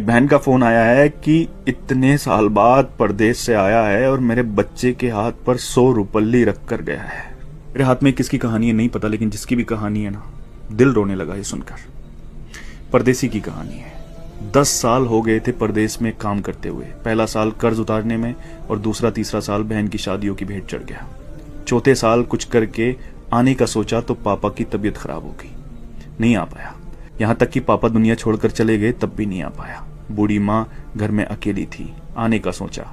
बहन का फोन आया है कि इतने साल बाद परदेश से आया है और मेरे बच्चे के हाथ पर 100 रुपल्ली रख कर गया है। मेरे हाथ में किसकी कहानी है नहीं पता, लेकिन जिसकी भी कहानी है ना, दिल रोने लगा ये सुनकर। परदेसी की कहानी है। 10 साल हो गए थे परदेश में काम करते हुए। पहला साल कर्ज उतारने में और दूसरा तीसरा साल बहन की शादियों की भेंट चढ़ गया। चौथे साल कुछ करके आने का सोचा तो पापा की तबीयत खराब हो गई, नहीं आ पाया। यहां तक कि पापा दुनिया छोड़कर चले गए तब भी नहीं आ पाया। बूढ़ी माँ घर में अकेली थी। आने का सोचा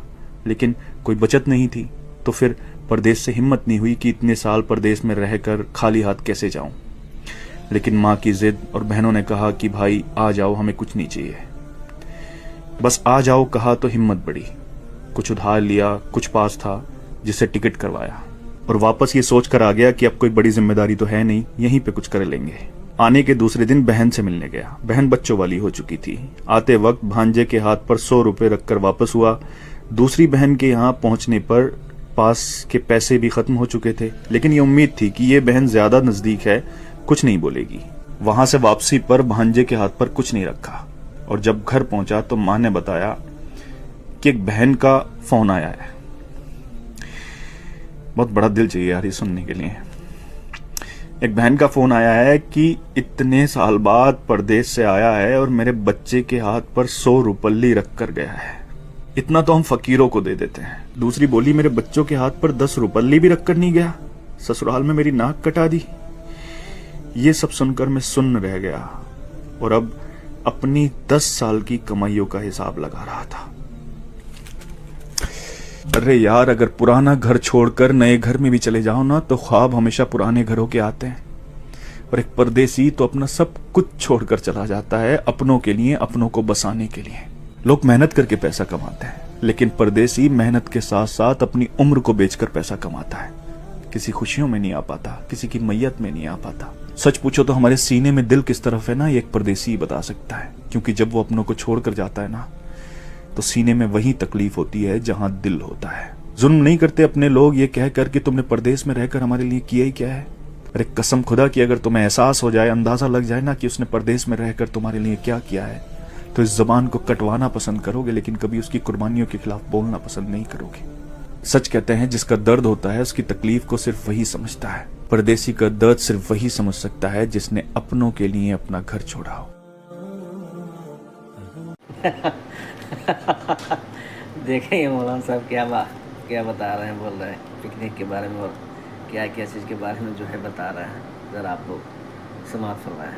लेकिन कोई बचत नहीं थी, तो फिर परदेश से हिम्मत नहीं हुई कि इतने साल परदेश में रहकर खाली हाथ कैसे जाऊं। लेकिन माँ की जिद और बहनों ने कहा कि भाई आ जाओ, हमें कुछ नहीं चाहिए, बस आ जाओ कहा तो हिम्मत बढ़ी। कुछ उधार लिया, कुछ पास था जिससे टिकट करवाया और वापस ये सोच कर आ गया कि अब कोई बड़ी जिम्मेदारी तो है नहीं, यहीं पे कुछ कर लेंगे। आने के दूसरे दिन बहन से मिलने गया। बहन बच्चों वाली हो चुकी थी। आते वक्त भांजे के हाथ पर 100 रुपए रखकर वापस हुआ। दूसरी बहन के यहाँ पहुंचने पर पास के पैसे भी खत्म हो चुके थे, लेकिन ये उम्मीद थी कि ये बहन ज्यादा नजदीक है, कुछ नहीं बोलेगी। वहां से वापसी पर भांजे के हाथ पर कुछ नहीं रखा और जब घर पहुंचा तो मां ने बताया कि एक बहन का फोन आया है। बहुत बड़ा दिल चाहिए यार ये सुनने के लिए। एक बहन का फोन आया है कि इतने साल बाद परदेश से आया है और मेरे बच्चे के हाथ पर 100 रुपल्ली रख कर गया है। इतना तो हम फकीरों को दे देते हैं। दूसरी बोली, मेरे बच्चों के हाथ पर 10 रुपल्ली भी रख कर नहीं गया, ससुराल में मेरी नाक कटा दी। ये सब सुनकर मैं सुन्न रह गया और अब अपनी 10 साल की कमाइयों का हिसाब लगा रहा था। अरे यार, अगर पुराना घर छोड़कर नए घर में भी चले जाओ ना तो ख्वाब हमेशा पुराने घरों के आते हैं। और एक परदेसी तो अपना सब कुछ छोड़कर चला जाता है अपनों के लिए, अपनों को बसाने के लिए। लोग मेहनत करके पैसा कमाते हैं, लेकिन परदेसी मेहनत के साथ साथ अपनी उम्र को बेचकर पैसा कमाता है। किसी खुशियों में नहीं आ पाता, किसी की मैयत में नहीं आ पाता। सच पूछो तो हमारे सीने में दिल किस तरफ है ना, ये एक परदेसी ही बता सकता है। क्योंकि जब वो अपनों को छोड़कर जाता है ना तो सीने में वही तकलीफ होती है जहां दिल होता है। जुल्म नहीं करते अपने लोग ये कहकर कि तुमने परदेश में रहकर हमारे लिए किया ही क्या है। अरे कसम खुदा की, अगर तुम्हें एहसास हो जाए, अंदाजा लग जाए ना कि उसने परदेश में रहकर तुम्हारे लिए क्या किया है, तो इस जबान को कटवाना पसंद करोगे, लेकिन कभी उसकी कुर्बानियों के खिलाफ बोलना पसंद नहीं करोगे। सच कहते हैं जिसका दर्द होता है उसकी तकलीफ को सिर्फ वही समझता है। परदेसी का दर्द सिर्फ वही समझ सकता है जिसने अपनों के लिए अपना घर छोड़ा हो। देखेंगे मौलाना साहब क्या बता रहे हैं, बोल रहे हैं पिकनिक के बारे में और क्या क्या चीज़ के बारे में जो है बता रहे हैं। ज़रा आप लोग समाप्त फरमाएं।